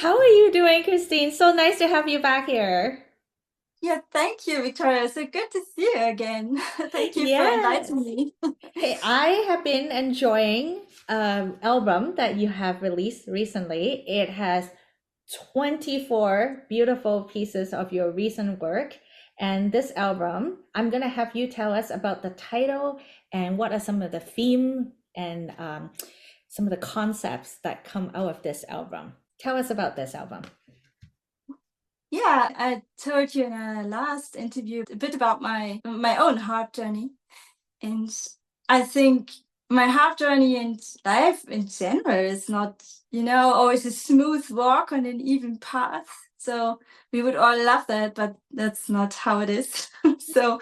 How are you doing, Kristine? So nice to have you back here. Yeah, thank you, Victoria. So good to see you again. Thank you for inviting Yes. me. Hey, I have been enjoying album that you have released recently. It has 24 beautiful pieces of your recent work. And this album, I'm gonna have you tell us about the title and what are some of the theme and some of the concepts that come out of this album. Tell us about this album. Yeah, I told you in a last interview a bit about my own harp journey, and I think my harp journey and life in general is not, always a smooth walk on an even path. So we would all love that, but that's not how it is. So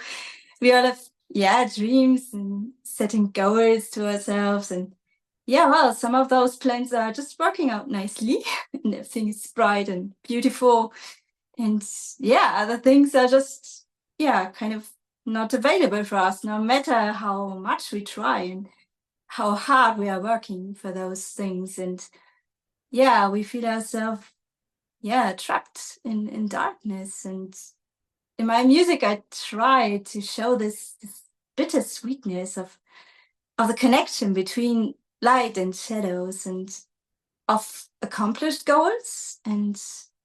we all have, yeah, dreams and setting goals to ourselves. And yeah, well, some of those plans are just working out nicely and everything is bright and beautiful. And yeah, other things are just, yeah, kind of not available for us, no matter how much we try and how hard we are working for those things. And yeah, we feel ourselves, yeah, trapped in darkness. And in my music, I try to show this bittersweetness of the connection between light and shadows and of accomplished goals. And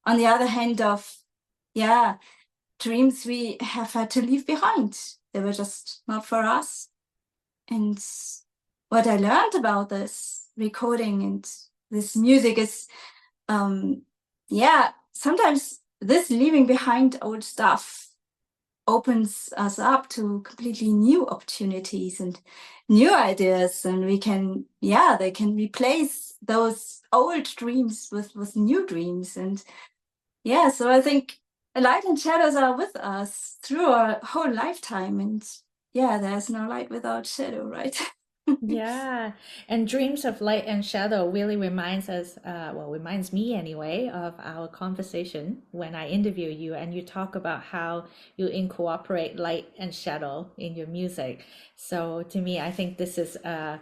on the other hand, of, yeah, dreams we have had to leave behind. They were just not for us. And what I learned about this recording and this music is, um, yeah, sometimes this leaving behind old stuff opens us up to completely new opportunities and new ideas, and we can, yeah, they can replace those old dreams with new dreams. And yeah, so I think light and shadows are with us through our whole lifetime, and yeah, there's no light without shadow, right? Yeah, and dreams of light and shadow really reminds us, well, reminds me anyway, of our conversation when I interview you and you talk about how you incorporate light and shadow in your music. So to me, I think this is a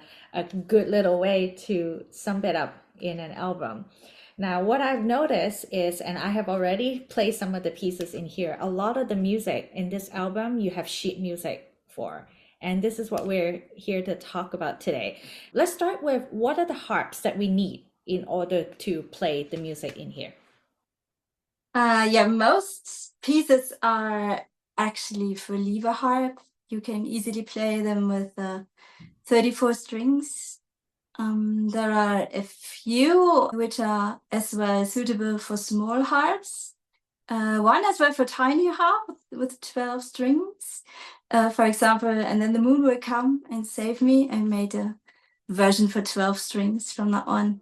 good little way to sum it up in an album. Now, what I've noticed is, and I have already played some of the pieces in here, a lot of the music in this album you have sheet music for. And this is what we're here to talk about today. Let's start with what are the harps that we need in order to play the music in here? Yeah, most pieces are actually for lever harp. You can easily play them with 34 strings. There are a few which are as well suitable for small harps. One as well for tiny harp with 12 strings, for example, and then the moon will come and save me. I made a version for 12 strings from that one.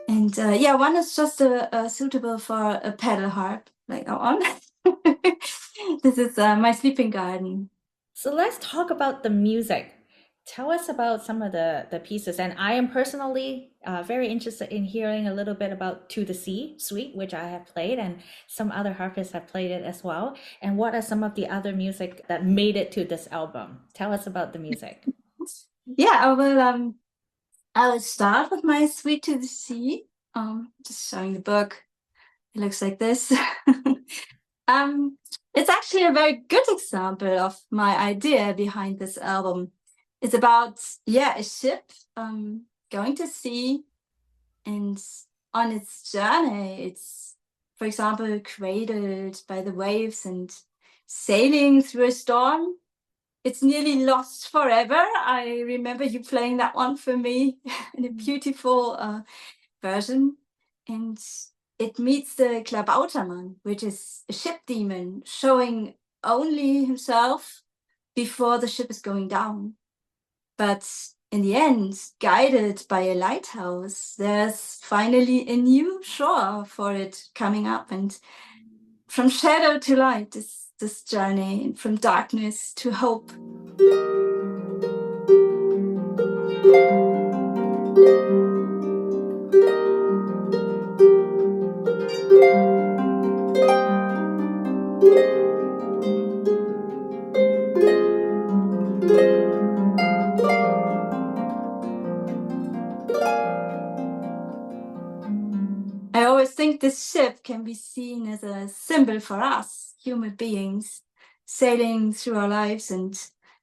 And yeah, one is just suitable for a pedal harp, like that one. This is my sleeping garden. So let's talk about the music. Tell us about some of the pieces. And I am personally very interested in hearing a little bit about To the Sea Suite, which I have played, and some other harpists have played it as well. And what are some of the other music that made it to this album? Tell us about the music. Yeah, I will start with my Sweet to the Sea. Just showing the book. It looks like this. um, it's actually a very good example of my idea behind this album. It's about, yeah, a ship going to sea, and on its journey, it's, for example, cradled by the waves and sailing through a storm. It's nearly lost forever. I remember you playing that one for me in a beautiful version. And it meets the Klabautermann, which is a ship demon showing only himself before the ship is going down. But in the end, guided by a lighthouse, there's finally a new shore for it coming up, and from shadow to light. this journey from darkness to hope. I always think this ship can be seen as a symbol for us, human beings, sailing through our lives and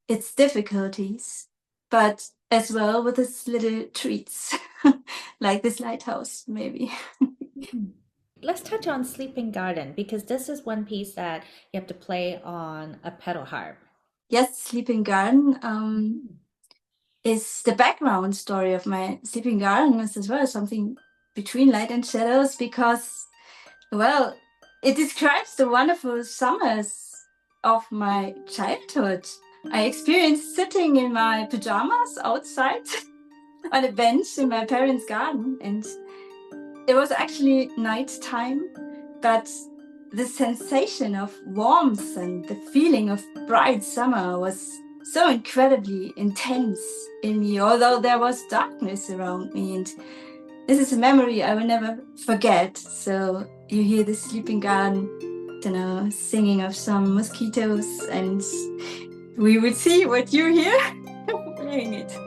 its difficulties, but as well with its little treats, like this lighthouse, maybe. Let's touch on Sleeping Garden because this is one piece that you have to play on a pedal harp. Yes, Sleeping Garden is the background story of my Sleeping Garden is as well something between light and shadows because, well, it describes the wonderful summers of my childhood. I experienced sitting in my pajamas outside on a bench in my parents' garden, and it was actually night time, but the sensation of warmth and the feeling of bright summer was so incredibly intense in me, although there was darkness around me. And this is a memory I will never forget. So you hear the Sleeping Garden, singing of some mosquitoes, and we will see what you hear playing it.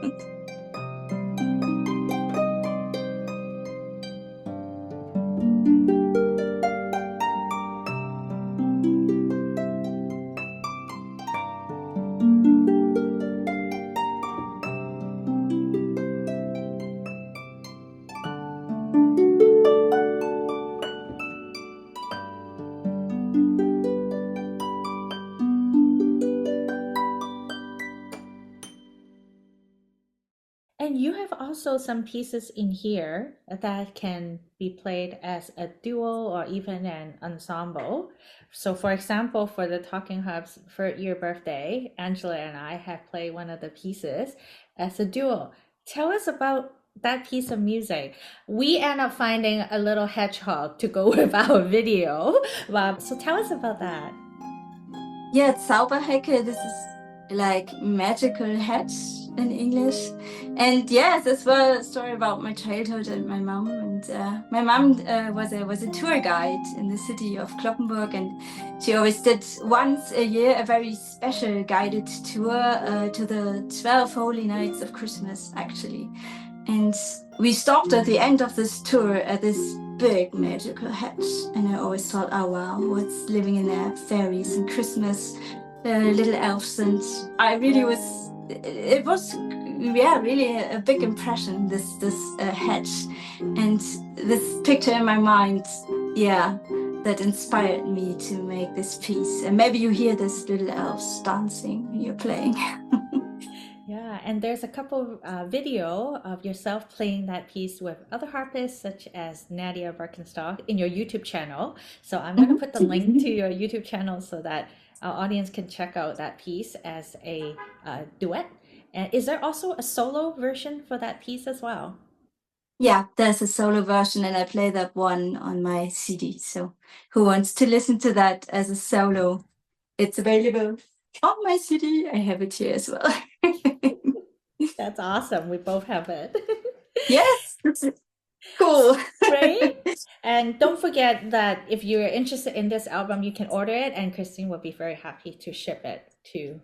And you have also some pieces in here that can be played as a duo or even an ensemble. So, for example, for the Talking Harps third year birthday, Angela and I have played one of the pieces as a duo. Tell us about that piece of music. We end up finding a little hedgehog to go with our video. So, tell us about that. Yeah, Zauberhecke, this is like magical hat in English. And yes, as well a story about my childhood and my mom. And my mom was a tour guide in the city of Kloppenburg, and she always did once a year a very special guided tour to the 12 Holy Nights of Christmas, actually. And we stopped at the end of this tour at this big magical hatch, and I always thought, oh wow, what's living in there? Fairies and Christmas, little elves, and I really was. It was, yeah, really a big impression. This hatch, and this picture in my mind, yeah, that inspired me to make this piece. And maybe you hear this little elves dancing when you're playing. Yeah, and there's a couple video of yourself playing that piece with other harpists, such as Nadia Birkenstock, in your YouTube channel. So I'm going to put the link to your YouTube channel so that our audience can check out that piece as a duet. And is there also a solo version for that piece as well? Yeah, there's a solo version, and I play that one on my CD. So who wants to listen to that as a solo? It's available on my CD. I have it here as well. That's awesome. We both have it. Yes, cool. Great. And don't forget that if you're interested in this album, you can order it, and Kristine will be very happy to ship it to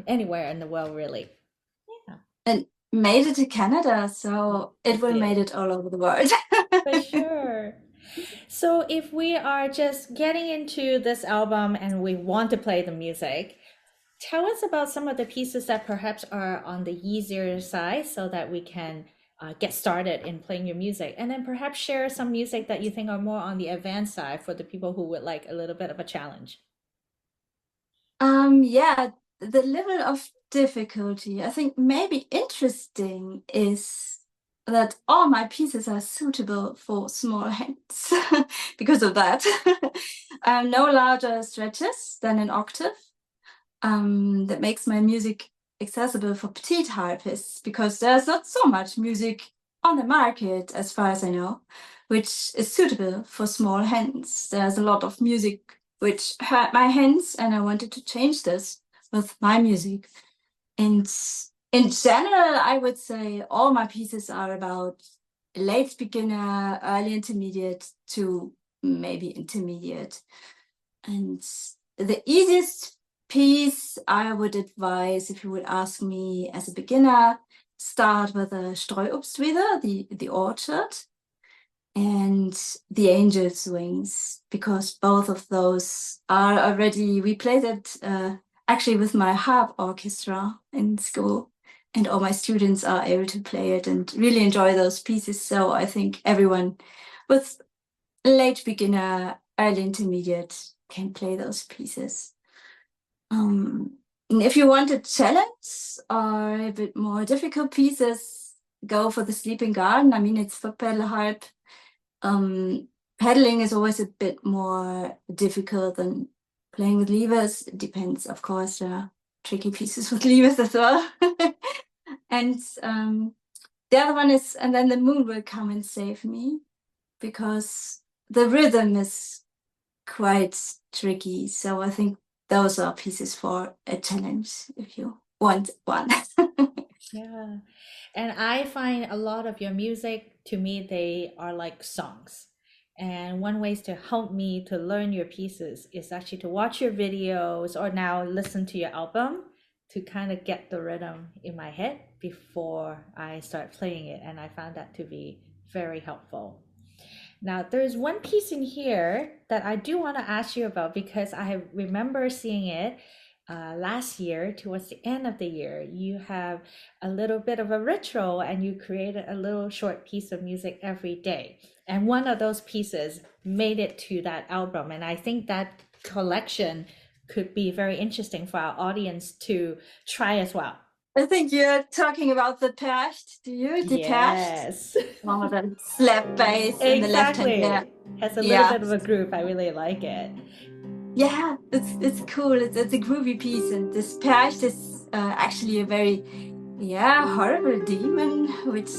anywhere in the world, really. Yeah, And made it to Canada, so it will did made it all over the world. for sure. So if we are just getting into this album and we want to play the music, tell us about some of the pieces that perhaps are on the easier side so that we can get started in playing your music. And then perhaps share some music that you think are more on the advanced side for the people who would like a little bit of a challenge. Yeah, the level of difficulty, I think maybe interesting is that all my pieces are suitable for small hands because of that. No larger stretches than an octave. That makes my music accessible for petite harpists because there's not so much music on the market, as far as I know, which is suitable for small hands. There's a lot of music which hurt my hands, and I wanted to change this with my music. And in general, I would say all my pieces are about late beginner, early intermediate to maybe intermediate. And the easiest piece I would advise, if you would ask me as a beginner, start with a Streuobstwiese, the orchard, and the angel's wings, because both of those are already, we played it actually with my harp orchestra in school, and all my students are able to play it and really enjoy those pieces. So I think everyone with late beginner, early intermediate can play those pieces. And if you want a challenge or a bit more difficult pieces, go for the sleeping garden. I mean, it's foot pedal harp. Pedaling is always a bit more difficult than playing with levers. It depends, of course. There are tricky pieces with levers as well. And the other one is, and then the moon will come and save me, because the rhythm is quite tricky. So I think those are pieces for a challenge if you want one. Yeah. And I find a lot of your music, to me, they are like songs. And one ways to help me to learn your pieces is actually to watch your videos or now listen to your album to kind of get the rhythm in my head before I start playing it. And I found that to be very helpful. Now, there's one piece in here that I do want to ask you about because I remember seeing it last year, towards the end of the year. You have a little bit of a ritual and you created a little short piece of music every day. And one of those pieces made it to that album. And I think that collection could be very interesting for our audience to try as well. I think you're talking about the Percht. Do you? The Percht? Yes, One of them slap bass in the left hand. Yeah. exactly. Has a little Yeah. bit of a groove. I really like it. Yeah, it's cool. It's a groovy piece, and this Percht is actually a very horrible demon which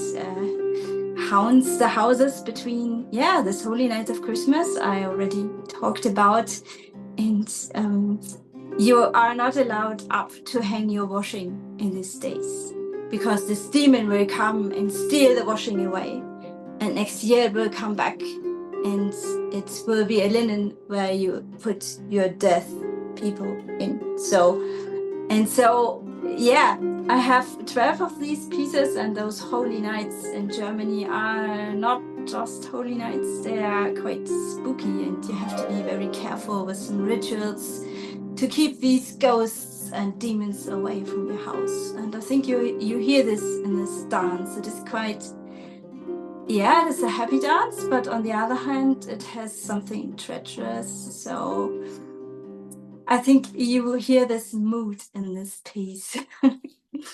haunts the houses between this holy night of Christmas I already talked about, and you are not allowed up to hang your washing in these days, because this demon will come and steal the washing away, and next year it will come back, and it will be a linen where you put your death people in. So yeah, I have 12 of these pieces, and those holy nights in Germany are not just holy nights, they are quite spooky, and you have to be very careful with some rituals to keep these ghosts and demons away from your house. And I think you hear this in this dance. It is quite, it is a happy dance, but on the other hand, it has something treacherous. So I think you will hear this mood in this piece.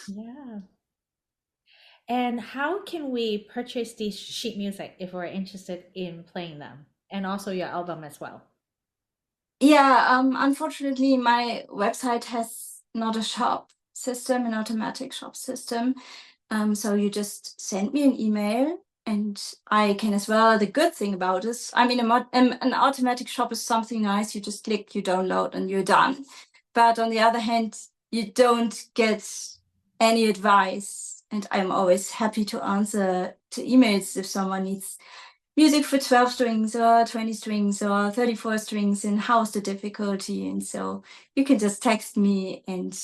Yeah. And how can we purchase these sheet music if we're interested in playing them? And also your album as well. Yeah, unfortunately, my website has not a shop system, an automatic shop system. So you just send me an email, and I can as well. The good thing about this, I mean, an automatic shop is something nice. You just click, you download, and you're done. But on the other hand, you don't get any advice. And I'm always happy to answer to emails if someone needs music for 12 strings or 20 strings or 34 strings, and how's the difficulty. And so you can just text me, and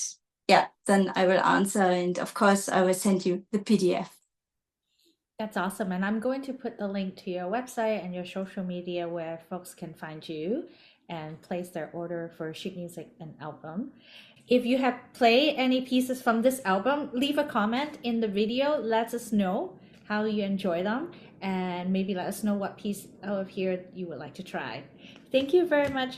then I will answer. And of course, I will send you the PDF. That's awesome. And I'm going to put the link to your website and your social media where folks can find you and place their order for sheet music and album. If you have played any pieces from this album, leave a comment in the video. Let us know how you enjoy them and maybe let us know what piece out of here you would like to try. Thank you very much